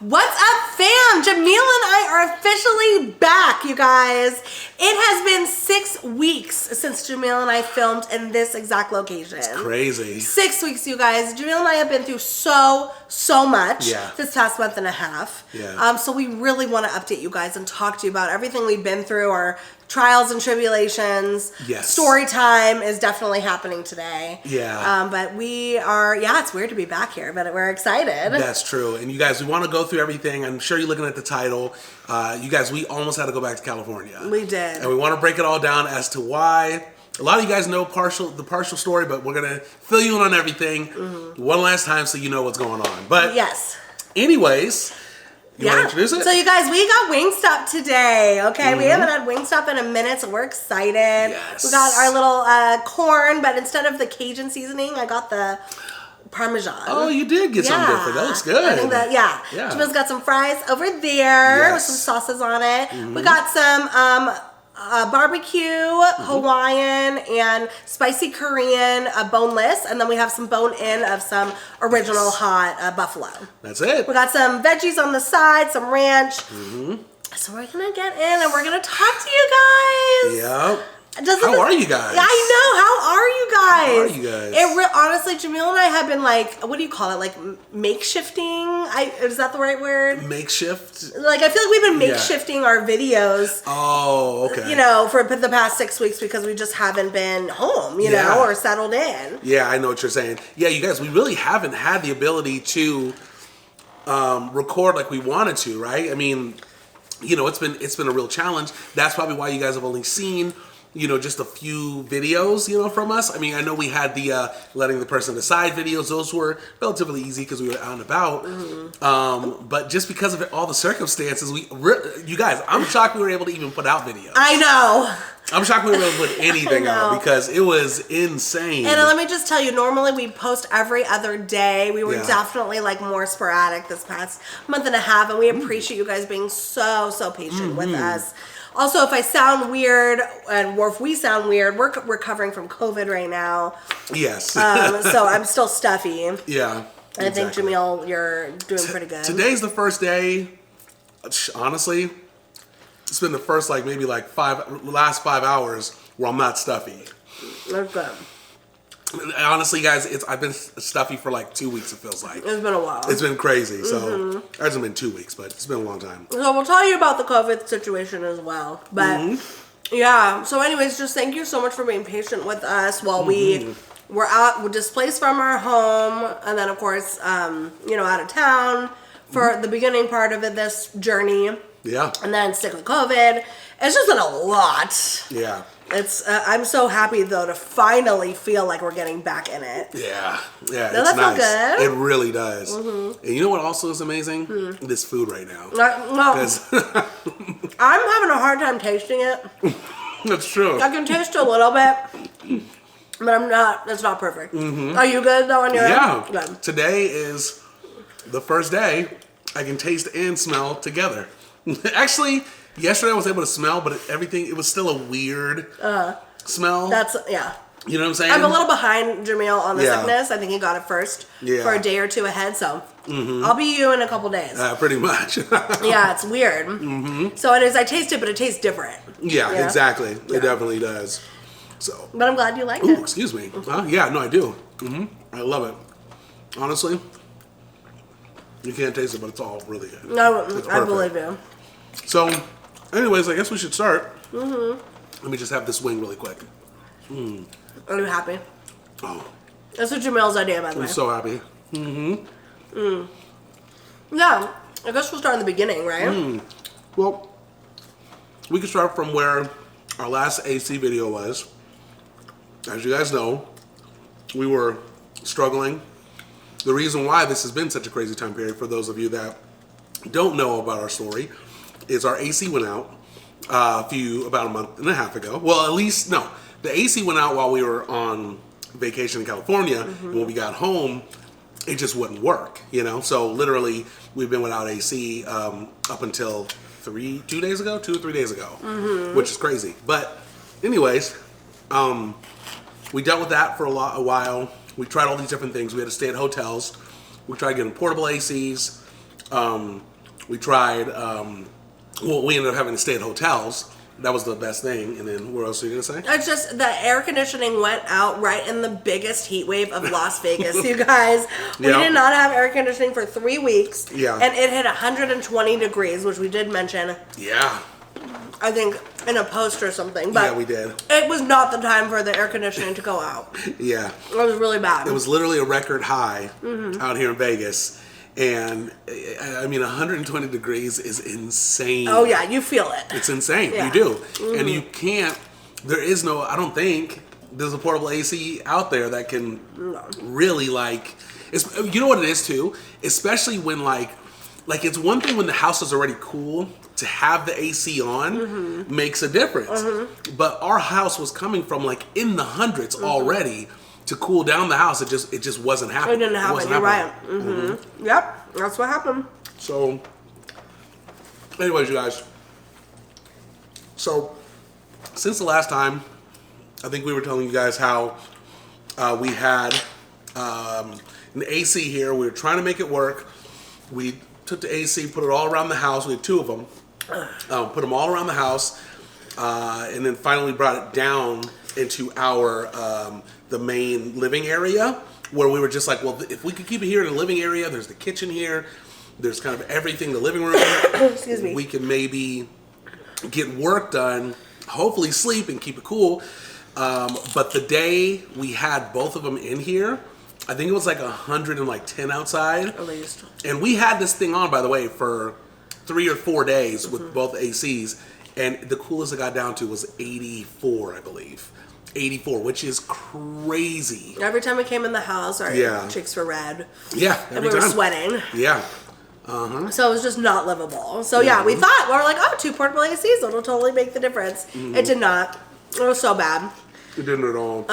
What's up, fam? Jamil and I are officially back, you guys. It has been 6 weeks since Jamil and I filmed in this exact location. It's crazy. 6 weeks, you guys. Jamil and I have been through so much this past month and a half. Yeah. So we really want to update you guys and talk to you about everything we've been through, our trials and tribulations. Yes. Story time is definitely happening today. Yeah. But we are, it's weird to be back here, but we're excited. That's true. And you guys, we want to go through everything. I'm sure you're looking at the title. You guys, we almost had to go back to California. We did. And we want to break it all down as to why. A lot of you guys know the partial story, but we're going to fill you in on everything one last time so you know what's going on. But yes. Anyways, you want to introduce it? So you guys, we got Wingstop today, okay? We haven't had Wingstop in a minute, so we're excited. Yes. We got our little corn, but instead of the Cajun seasoning, I got the Parmesan. Oh, you did get something different. That looks good. I think that, yeah. Jamil's got some fries over there with some sauces on it. We got some barbecue, Hawaiian, and spicy Korean boneless, and then we have some bone-in of some original hot buffalo. That's it. We got some veggies on the side, some ranch. So we're gonna get in and we're gonna talk to you guys. Yeah. How are you guys? I know. How are you guys? How are you guys? Honestly, Jamil and I have been like, what do you call it? Like makeshifting? Is that the right word? Makeshift? Like, I feel like we've been makeshifting our videos. Oh, okay. You know, for the past 6 weeks because we just haven't been home, you know, or settled in. Yeah, I know what you're saying. Yeah, you guys, we really haven't had the ability to record like we wanted to, right? I mean, you know, it's been a real challenge. That's probably why you guys have only seen, you know, just a few videos, you know, from us. I mean, I know we had the letting the person decide videos. Those were relatively easy because we were out and about. But just because of all the circumstances, you guys, I'm shocked we were able to even put out videos. I know. I'm shocked we were able to put anything out because it was insane. And let me just tell you, normally we post every other day. We were definitely like more sporadic this past month and a half, and we appreciate you guys being so patient with us. Also, if I sound weird, or if we sound weird, we're recovering from COVID right now. Yes. So I'm still stuffy. Yeah. And I think, Jamil, you're doing pretty good. Today's the first day, honestly, it's been the first last 5 hours where I'm not stuffy. That's good. Honestly, guys, I've been stuffy for like 2 weeks, it feels like. It's been a while. It's been crazy. So, it hasn't been 2 weeks, but it's been a long time. So we'll tell you about the COVID situation as well. But, so anyways, just thank you so much for being patient with us while we're displaced from our home. And then, of course, out of town for the beginning part of this journey. Yeah. And then stick with COVID. It's just been a lot. Yeah. It's. I'm so happy though to finally feel like we're getting back in it. Yeah, Doesn't it's that nice. feel good? It really does. And you know what also is amazing? This food right now. I'm having a hard time tasting it. That's true. I can taste a little bit, but I'm not. It's not perfect. Are you good though on your end? Good. Today is the first day I can taste and smell together. Actually, yesterday I was able to smell, but it was still a weird smell. You know what I'm saying? I'm a little behind Jamil on the sickness. I think he got it first for a day or two ahead, so I'll be you in a couple days. Pretty much. It's weird. So it is. I taste it, but it tastes different. Yeah, exactly. It definitely does. So. But I'm glad you like it. Excuse me. Yeah, no, I do. I love it. Honestly, you can't taste it, but it's all really good. No, I believe you. So, anyways, I guess we should start. Let me just have this wing really quick. Are you happy? Oh. That's what Jamil's idea, by the way. I'm so happy. Yeah, I guess we'll start in the beginning, right? Well, we can start from where our last AC video was. As you guys know, we were struggling. The reason why this has been such a crazy time period, for those of you that don't know about our story, is our AC went out about a month and a half ago. Well, at least, no. The AC went out while we were on vacation in California, and when we got home, it just wouldn't work, you know? So literally, we've been without AC up until 2 or 3 days ago, which is crazy. But anyways, we dealt with that for a while. We tried all these different things. We had to stay at hotels. We tried getting portable ACs. We tried. Well, we ended up having to stay at hotels. That was the best thing. And then what else are you gonna say? It's just the air conditioning went out right in the biggest heat wave of Las Vegas, you guys. We did not have air conditioning for 3 weeks. Yeah. And it hit 120 degrees, which we did mention. Yeah. I think in a post or something. But yeah, we did. It was not the time for the air conditioning to go out. Yeah. It was really bad. It was literally a record high out here in Vegas. And I mean, 120 degrees is insane. Oh yeah, you feel it. It's insane. Yeah. You do. And you can't, there is no, I don't think there's a portable AC out there that can really like, you know what it is too? Especially when like it's one thing when the house is already cool, to have the AC on makes a difference. But our house was coming from like in the hundreds already. To cool down the house, it just wasn't happening. It didn't happen. You're right. Yep, that's what happened. So, anyways, you guys. So, since the last time, I think we were telling you guys how we had an AC here. We were trying to make it work. We took the AC, put it all around the house. We had 2 of them. Put them all around the house, and then finally brought it down into our the main living area, where we were just like, well, if we could keep it here in the living area, there's the kitchen here, there's kind of everything, the living room. Excuse me. We can maybe get work done, hopefully sleep and keep it cool. But the day we had both of them in here, I think it was like 110 outside. At least. And we had this thing on, by the way, for 3 or 4 days with both ACs. And the coolest it got down to was 84, I believe. 84, which is crazy. Every time we came in the house, our cheeks were red. Yeah, and we were sweating. Yeah. So it was just not livable. So yeah, we thought, we were like, oh, 2 portable ACs, it'll totally make the difference. It did not. It was so bad. It didn't at all.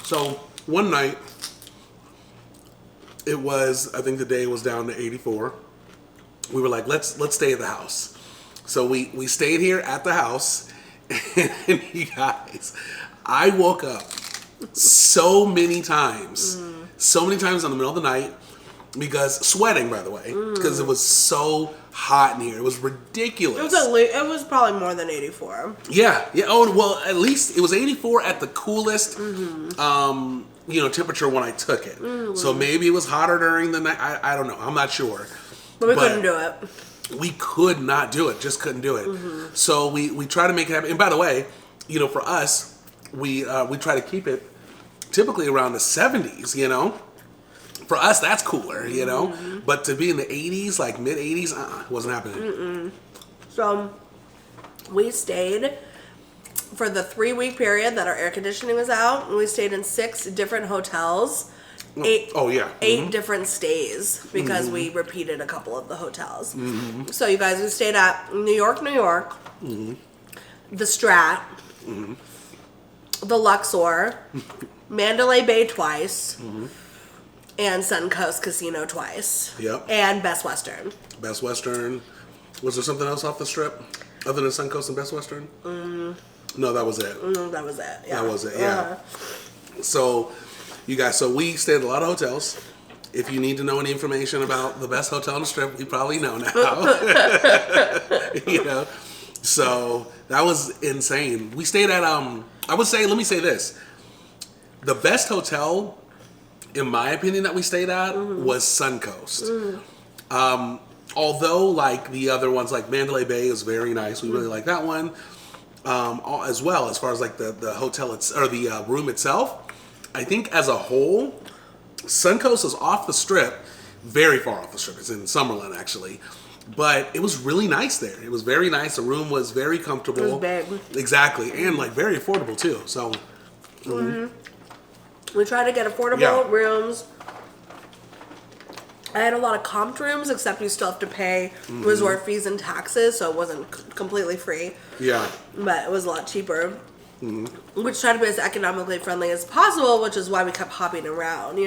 So one night, it was, I think the day was down to 84. We were like, let's stay at the house. So we stayed here at the house, and you guys, I woke up so many times in the middle of the night, because sweating, by the way, because it was so hot in here. It was ridiculous. It was probably more than 84. Yeah. Oh, well, at least it was 84 at the coolest, temperature when I took it. So maybe it was hotter during the night. I don't know. I'm not sure. But we couldn't do it. We could not do it. Just couldn't do it. So we try to make it happen. And by the way, for us, we try to keep it typically around the 70s, For us, that's cooler, But to be in the 80s, like mid 80s, wasn't happening. So we stayed for the 3-week period that our air conditioning was out. We stayed in 6 different hotels. 8 different stays, because we repeated a couple of the hotels. So you guys, we stayed at New York, the Strat, the Luxor, Mandalay Bay twice, and Suncoast Casino twice. Yep. And Best Western. Best Western. Was there something else off the Strip other than Suncoast and Best Western? No, that was it. That was it. Yeah. That was it. Yeah. So, you guys, we stayed at a lot of hotels. If you need to know any information about the best hotel on the Strip, you probably know now. So that was insane. We stayed at I would say, let me say this: the best hotel, in my opinion, that we stayed at was Suncoast. Although, like the other ones, like Mandalay Bay is very nice. We really like that one. As well, as far as like the hotel or the room itself. I think as a whole, Suncoast is off the Strip, very far off the Strip. It's in Summerlin, actually. But it was really nice there. It was very nice. The room was very comfortable. It was big. Exactly. And like very affordable too. So we tried to get affordable rooms. I had a lot of comped rooms, except you still have to pay resort fees and taxes, so it wasn't completely free. Yeah. But it was a lot cheaper. Which tried to be as economically friendly as possible, which is why we kept hopping around,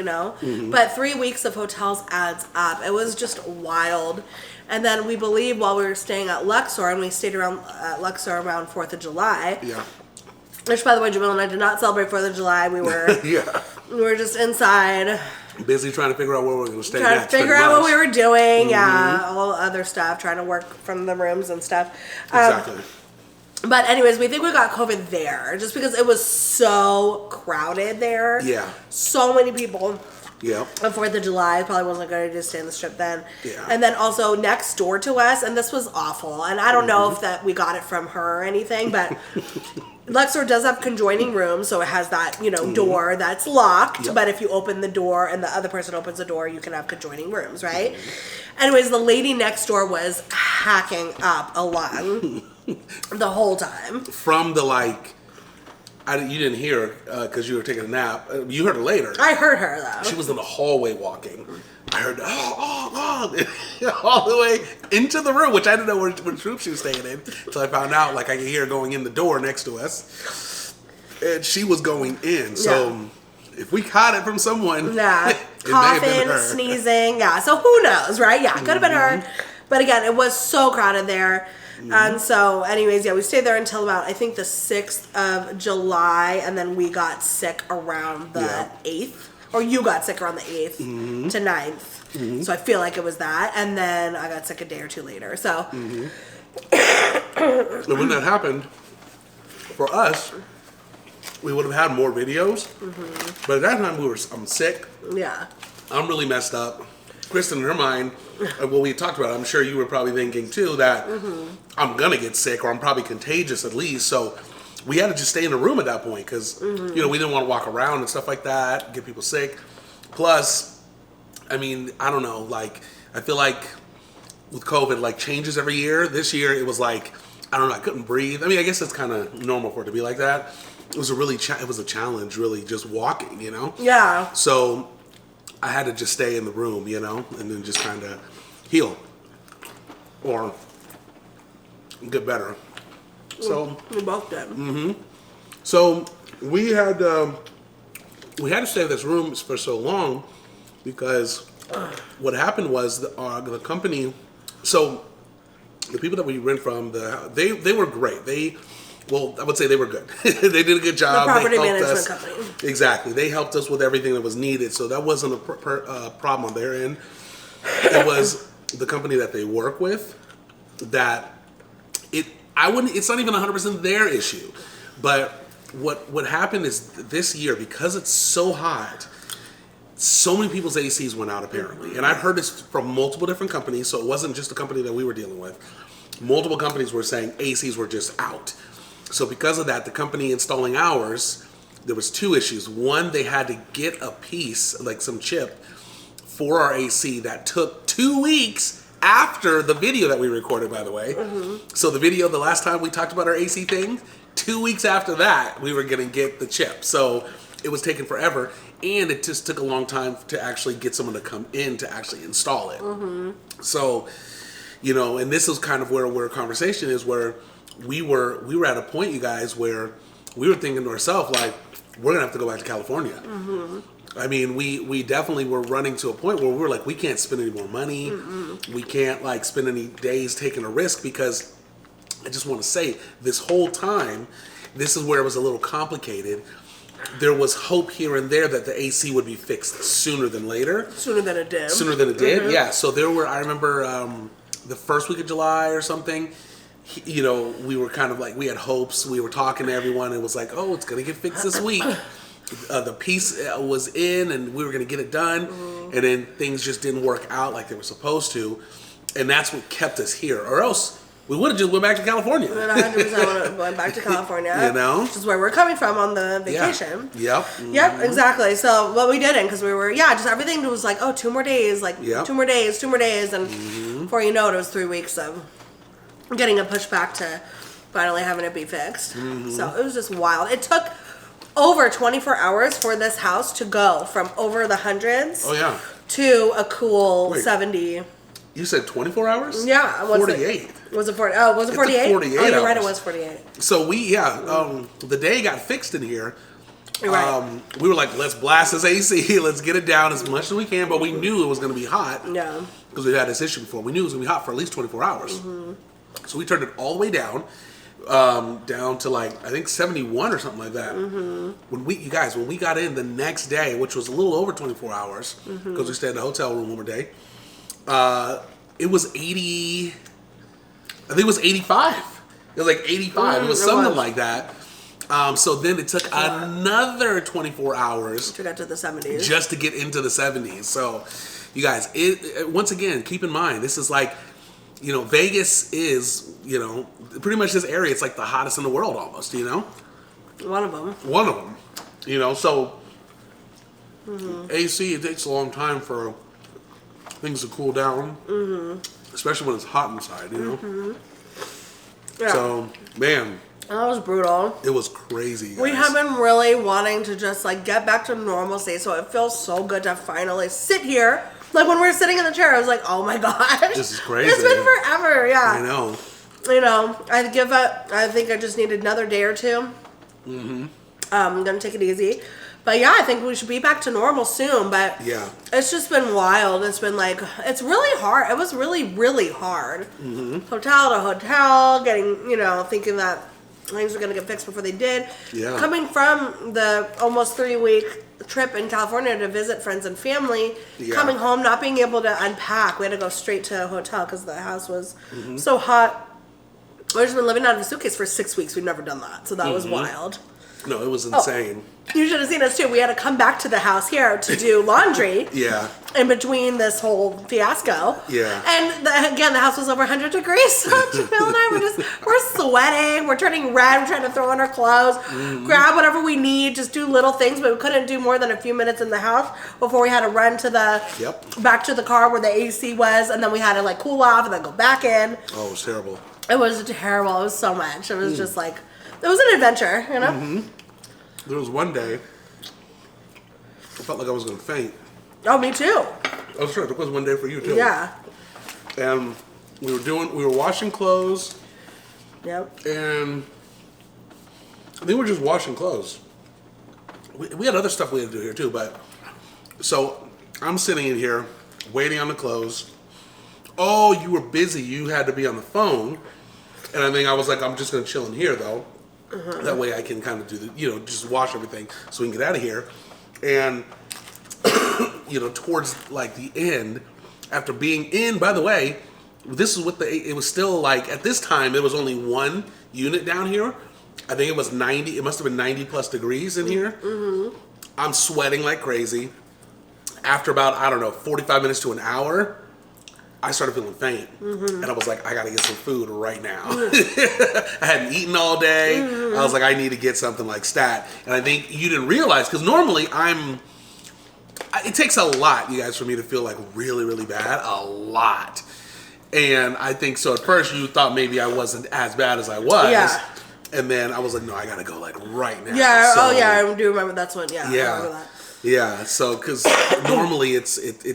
But 3 weeks of hotels adds up. It was just wild. And then we believe while we were staying at Luxor, and we stayed around at Luxor around 4th of July. Yeah. Which, by the way, Jamil and I did not celebrate 4th of July. We were we were just inside Busy trying to figure out where we're going to stay trying next. to figure out what we were doing. Yeah, all other stuff. Trying to work from the rooms and stuff. Exactly. But anyways, we think we got COVID there just because it was so crowded there. Yeah. So many people. Yeah. On 4th of July, probably wasn't going to just stay in the strip then. Yeah. And then also next door to us, and this was awful. And I don't know if that we got it from her or anything, but Luxor does have conjoining rooms, so it has that, door that's locked. Yep. But if you open the door and the other person opens the door, you can have conjoining rooms, right? Anyways, the lady next door was hacking up a lung the whole time. From the you didn't hear her because you were taking a nap. You heard her later. I heard her though. She was in the hallway walking. I heard all the way into the room, which I didn't know what room she was staying in until I found out. I could hear her going in the door next to us, and she was going in. So if we caught it from someone, coughing, sneezing, so who knows, right? Yeah, it could have been her. But again, it was so crowded there. And so, anyways, we stayed there until about, I think, the 6th of July, and then we got sick around the 8th. Or you got sick around the 8th to 9th. So I feel like it was that. And then I got sick a day or two later. So. And when that happened, for us, we would have had more videos. But at that time, I'm sick. Yeah. I'm really messed up. Kristen, in her mind, what we talked about, I'm sure you were probably thinking too that I'm gonna get sick or I'm probably contagious at least. So we had to just stay in the room at that point because we didn't want to walk around and stuff like that, get people sick. Plus, I mean, I don't know, I feel like with COVID, changes every year. This year it was I don't know, I couldn't breathe. I mean, I guess it's kind of normal for it to be like that. It was a challenge, really, just walking, Yeah. So I had to just stay in the room, and then just kind of heal or get better. So we both did. So we had to stay in this room for so long because what happened was the company. So the people that we rent from, they were great. I would say they were good. They did a good job. The property management company. Exactly. They helped us with everything that was needed, so that wasn't a problem on their end. It was the company that they work with that it's not even 100% their issue. But what happened is this year, because it's so hot, so many people's ACs went out apparently. And I've heard this from multiple different companies, so it wasn't just the company that we were dealing with. Multiple companies were saying ACs were just out. So because of that, the company installing ours, there was two issues. One, they had to get a piece, some chip, for our AC that took 2 weeks after the video that we recorded, by the way. So the video, the last time we talked about our AC thing, 2 weeks after that, we were going to get the chip. So it was taking forever, and it just took a long time to actually get someone to come in to actually install it. So, and this is kind of where our conversation is, where we were at a point, you guys, where we were thinking to ourselves, we're gonna have to go back to California. I mean, we definitely were running to a point where we were we can't spend any more money. We can't spend any days taking a risk, because I just want to say, this whole time, this is where it was a little complicated. There was hope here and there that the AC would be fixed sooner than later. Sooner than it did. Yeah. So I remember the first week of July or something, we were kind of we had hopes. We were talking to everyone. And it was oh, it's going to get fixed this week. The piece was in and we were going to get it done. And then things just didn't work out like they were supposed to. And that's what kept us here. Or else we would have just went back to California. We 100% went back to California. Which is where we're coming from on the vacation. Yeah. Yep, exactly. So, well, we didn't, because we were, just everything was 2 more days, 2 more days. And before you know it, it was 3 weeks of getting a pushback to finally having it be fixed. So it was just wild. It took over 24 hours for this house to go from over the hundreds to a cool 70. You said 24 hours? Yeah. 48. Was it 40? Oh, was it 48? 48 you're hours. right, it was 48. So the day got fixed in here. You're right. We were let's blast this AC. Let's get it down as much as we can. But we knew it was going to be hot. Yeah. Because we've had this issue before. We knew it was going to be hot for at least 24 hours. So we turned it all the way down. down to like, I think 71 or something like that. When we got in the next day, which was a little over 24 hours, because we stayed in a hotel room one more day, it was 80, I think it was 85. It was like 85. It was something like that. So then it took another 24 hours to get to the 70s. Just to get into the 70s. So, you guys, once again, keep in mind, this is like, Vegas is, pretty much this area, it's like the hottest in the world almost, One of them. So AC, it takes a long time for things to cool down, especially when it's hot inside, Yeah. So, man. That was brutal. It was crazy, guys. We have been really wanting to just like get back to normalcy, so it feels so good to finally sit here. Like when we were sitting in the chair, I was like, "Oh my gosh, this is crazy." It's been forever. Yeah, I know. I'd give up. I think I just need another day or two. I'm gonna take it easy, but yeah, I think we should be back to normal soon. But yeah, it's just been wild. It's been like it's really hard. It was really, really hard. Hotel to hotel, getting thinking that things were going to get fixed before they did. Yeah. Coming from the almost 3-week trip in California to visit friends and family, coming home, not being able to unpack. We had to go straight to a hotel because the house was so hot. We've just been living out of a suitcase for 6 weeks. We've never done that. So that was wild. No, it was insane. You should have seen us too. We had to come back to the house here to do laundry. Yeah. In between this whole fiasco. Yeah. And again, the house was over 100 degrees. So Jamil and I we're sweating. We're turning red. We're trying to throw on our clothes, grab whatever we need, just do little things. But we couldn't do more than a few minutes in the house before we had to run to back to the car where the AC was, and then we had to like cool off and then go back in. Oh, it was terrible. It was terrible. It was so much. It was just like it was an adventure, There was one day I felt like I was going to faint. Oh, me too. Oh, sure. It was one day for you too. Yeah. And we were washing clothes. Yep. And they were just washing clothes. We had other stuff we had to do here too, but so I'm sitting in here waiting on the clothes. Oh, you were busy. You had to be on the phone. And I think I was like, I'm just going to chill in here though. That way I can kind of do the, just wash everything so we can get out of here. And, towards like the end, after being in, by the way, this is what it was still like, at this time, it was only one unit down here. I think it was 90, it must have been 90 plus degrees in here. I'm sweating like crazy. After about, 45 minutes to an hour, I started feeling faint, and I was like, I gotta get some food right now. I hadn't eaten all day. I was like, I need to get something like stat. And I think you didn't realize, because normally it takes a lot, you guys, for me to feel like really, really bad. A lot. And I think so at first you thought maybe I wasn't as bad as I was. Yeah. And then I was like, no, I gotta go like right now. Yeah, so, I do remember that's when, I remember that. Yeah, so because normally it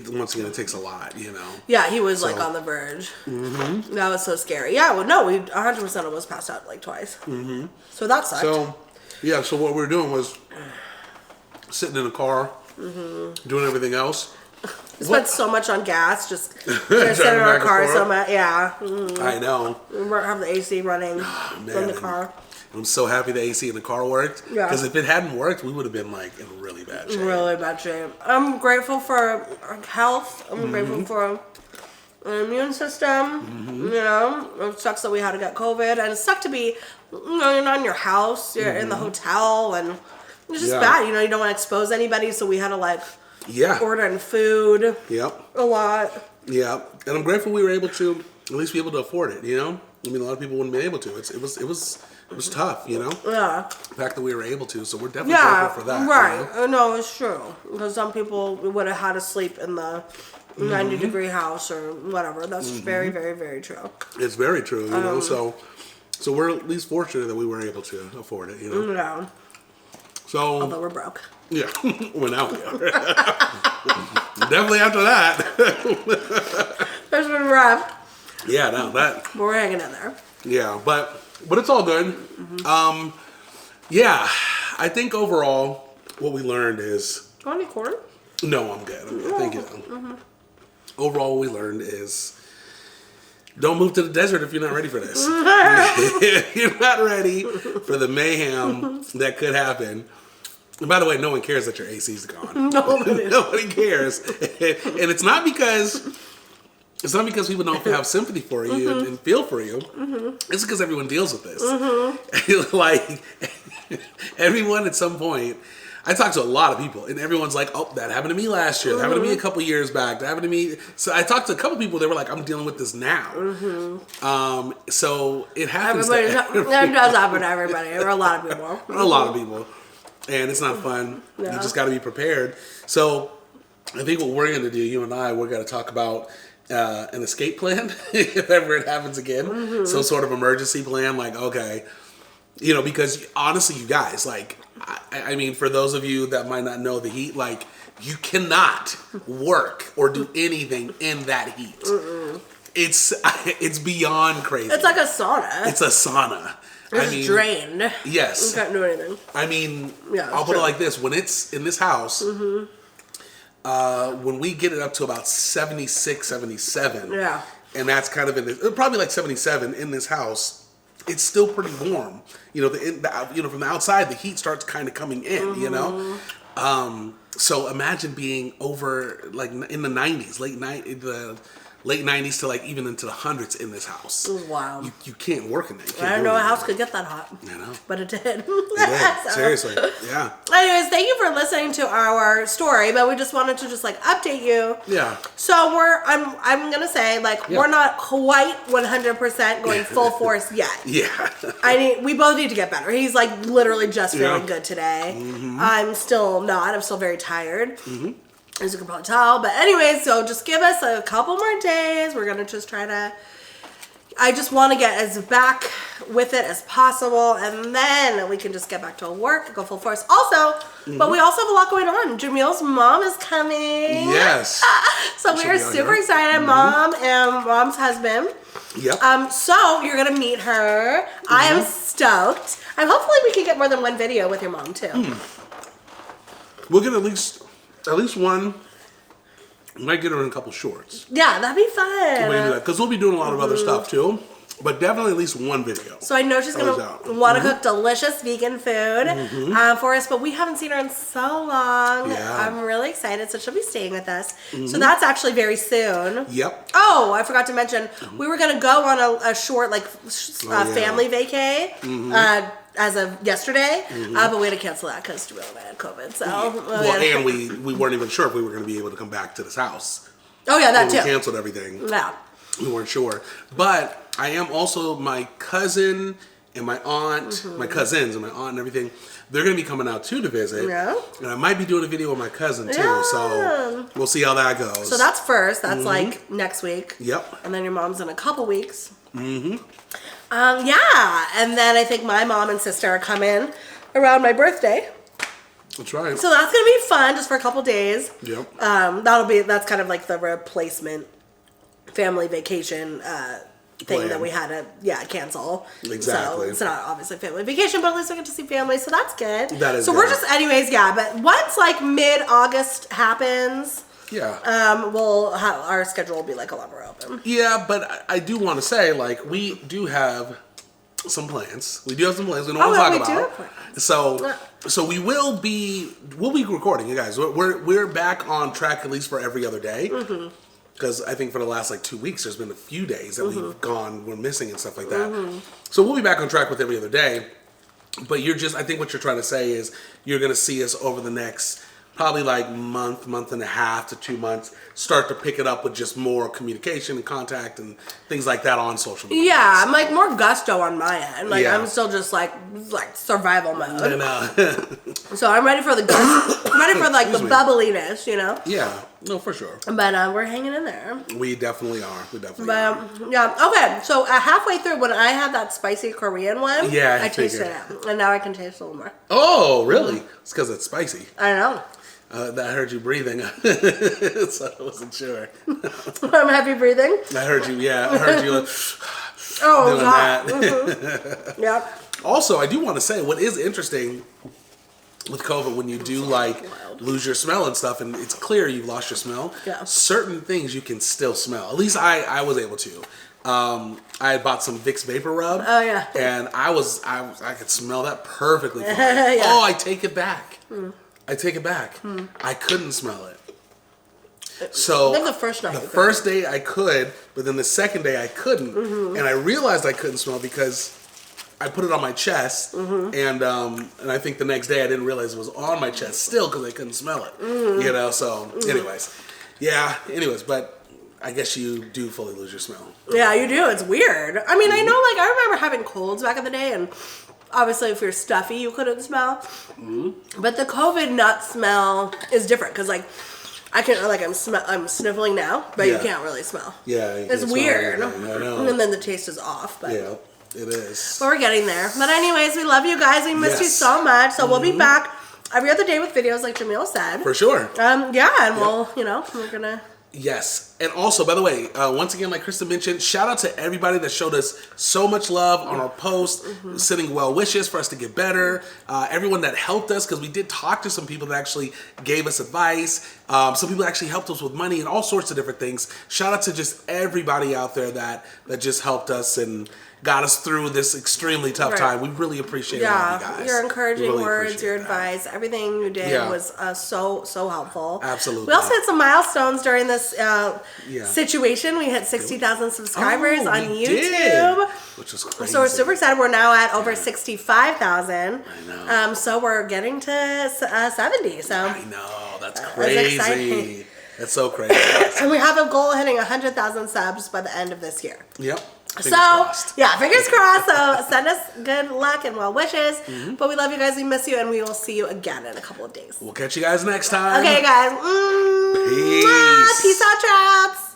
once again it takes a lot, Yeah, he was like on the verge. That was so scary. Yeah, well, no, we 100% almost passed out like twice. So that sucked. So what we were doing was sitting in a car, doing everything else. We spent so much on gas, just sitting in our car so much. Yeah, I know. We weren't having the AC running from the car. I'm so happy the AC in the car worked. Yeah. Because if it hadn't worked, we would have been like in really bad shape. Really bad shape. I'm grateful for our health. I'm grateful for an immune system. It sucks that we had to get COVID, and it sucked to be, you're not in your house, you're in the hotel, and it's just bad. You don't want to expose anybody, so we had to like order in food. Yep. A lot. Yeah, and I'm grateful we were able to at least be able to afford it. I mean, a lot of people wouldn't be able to. It was tough, Yeah. The fact that we were able to, so we're definitely grateful for that. Right. No, it's true. Because some people would have had to sleep in the 90-degree house or whatever. That's very, very, very true. It's very true, So we're at least fortunate that we were able to afford it, Yeah. So. Although we're broke. Yeah. Well, now we are. Definitely after that. It's been rough. Yeah, no, that. But we're hanging in there. Yeah, but it's all good. Yeah, I think overall what we learned is. Want any corn? No, I'm good. Thank you. Overall, what we learned is don't move to the desert if you're not ready for this. If you're not ready for the mayhem that could happen. And by the way, no one cares that your AC's gone. Nobody cares. And it's not because people don't have sympathy for you and feel for you. It's because everyone deals with this. Like, everyone at some point, I talk to a lot of people, and everyone's like, oh, that happened to me last year. That happened to me a couple years back. That happened to me. So I talked to a couple people, they were like, I'm dealing with this now. So it happens to everybody. That does happen to everybody, or a lot of people. A lot of people. And it's not fun. You just got to be prepared. So I think what we're going to do, you and I, we're going to talk about an escape plan if ever it happens again. Some sort of emergency plan, like, okay. You know, because honestly, you guys, like, I mean, for those of you that might not know the heat, like, you cannot work or do anything in that heat. It's beyond crazy. It's like a sauna. It's a sauna. It's drained. Yes. You can't do anything. I mean, I'll put it like this. When it's in this house, when we get it up to about 76, 77, and that's kind of in this, probably like 77 in this house, it's still pretty warm. You know, from the outside, the heat starts kind of coming in, you know? So imagine being over, like, in the 90s, late 90s to, like, even into the hundreds in this house. Wow. You can't work in that. I don't know a house could get that hot. I know. But it did. It did. Seriously. Yeah. Anyways, thank you for listening to our story, but we just wanted to just, like, update you. Yeah. So I'm going to say, like, we're not quite 100% going full force yet. Yeah. We both need to get better. He's, like, literally just feeling good today. I'm still not. I'm still very tired. As you can probably tell. But anyways, so just give us a couple more days. We're going to just try to... I just want to get as back with it as possible. And then we can just get back to work, go full force. Also, but we also have a lot going on. Jamil's mom is coming. Yes. So we are super excited. Mom and mom's husband. Yep. So you're going to meet her. I am stoked. And hopefully we can get more than one video with your mom, too. We'll get at least one. We might get her in a couple shorts. Yeah, that'd be fun. Because we'll be doing a lot of other stuff too. But definitely at least one video. So I know she's going to want to cook delicious vegan food for us. But we haven't seen her in so long. Yeah. I'm really excited. So she'll be staying with us. So that's actually very soon. Yep. Oh, I forgot to mention. We were going to go on a short family vacay. As of yesterday, but we had to cancel that because we had COVID. So, and we weren't even sure if we were going to be able to come back to this house. Oh yeah, that when too. We canceled everything. Yeah, we weren't sure. But I am also my cousin and my aunt, my cousins and my aunt and everything. They're going to be coming out too to visit. Yeah. And I might be doing a video with my cousin too. Yeah. So we'll see how that goes. So that's first. That's like next week. Yep. And then your mom's in a couple weeks. Yeah, and then I think my mom and sister are coming around my birthday. That's right. So that's gonna be fun, just for a couple days. Yep. That's kind of like the replacement family vacation thing that we had to cancel. Exactly. So it's not obviously family vacation, but at least we get to see family, so that's good. That is. So we're just, anyways, but once like mid-August happens. Yeah. Our schedule will be like a lot more open. Yeah, but I do want to say, like, we do have some plans. We do have some plans we don't want to talk about. So we'll be recording, you guys. We're back on track at least for every other day. Because I think for the last like 2 weeks, there's been a few days that we're missing and stuff like that. So we'll be back on track with every other day. But I think what you're trying to say is you're going to see us over the next probably like month and a half to 2 months, start to pick it up with just more communication and contact and things like that on social media. Yeah, I'm like more gusto on my end. Like I'm still just like survival mode. I know. So I'm ready for the I'm ready for like the bubbliness, you know? Yeah, no, for sure. But we're hanging in there. We definitely are. Are. Yeah, okay. So halfway through, when I had that spicy Korean one, I tasted it, and now I can taste a little more. Oh, really? It's because it's spicy. I know. I heard you breathing, so I wasn't sure. I'm heavy breathing. I heard you. Yeah, I heard you. Doing that. Yeah. Also, I do want to say what is interesting with COVID, when you do like lose your smell and stuff, and it's clear you've lost your smell. Yeah. Certain things you can still smell. At least I was able to. I had bought some Vicks Vapor Rub. Oh, yeah. And I could smell that perfectly fine. Yeah. Oh, I take it back. I take it back. I couldn't smell it. So Then the first night. The first day I could, but then the second day I couldn't. And I realized I couldn't smell because I put it on my chest, and I think the next day I didn't realize it was on my chest still because I couldn't smell it. You know, so anyways. But I guess you do fully lose your smell. Yeah, you do. It's weird. I mean, I know, like, I remember having colds back in the day, and obviously if you're stuffy, you couldn't smell. But the COVID nut smell is different because, like, I can, like, I'm sniffling now, but you can't really smell. Yeah. It's weird. I know. And then the taste is off. But. Yeah, it is. But we're getting there. But anyways, we love you guys. We miss you so much. So we'll be back every other day with videos like Jamil said. For sure. Yeah, and we'll, we're going to... Yes. And also, by the way, once again, like Kristen mentioned, shout out to everybody that showed us so much love on our post, sending well wishes for us to get better. Everyone that helped us, because we did talk to some people that actually gave us advice. Some people actually helped us with money and all sorts of different things. Shout out to just everybody out there that just helped us and got us through this extremely tough time. We really appreciate all of you guys. Your encouraging words, your advice, everything you did was so helpful. Absolutely. We also hit some milestones during this situation. We hit 60,000 subscribers on YouTube. Which was crazy. So we're super excited. We're now at over 65,000. I know. So we're getting to 70. So I know. That's crazy. That's That's so crazy. And we have a goal of hitting 100,000 subs by the end of this year. Yep. Fingers crossed. Yeah, fingers crossed. So send us good luck and well wishes. But we love you guys. We miss you, and we will see you again in a couple of days. We'll catch you guys next time. Okay, guys. Peace. Peace out, traps.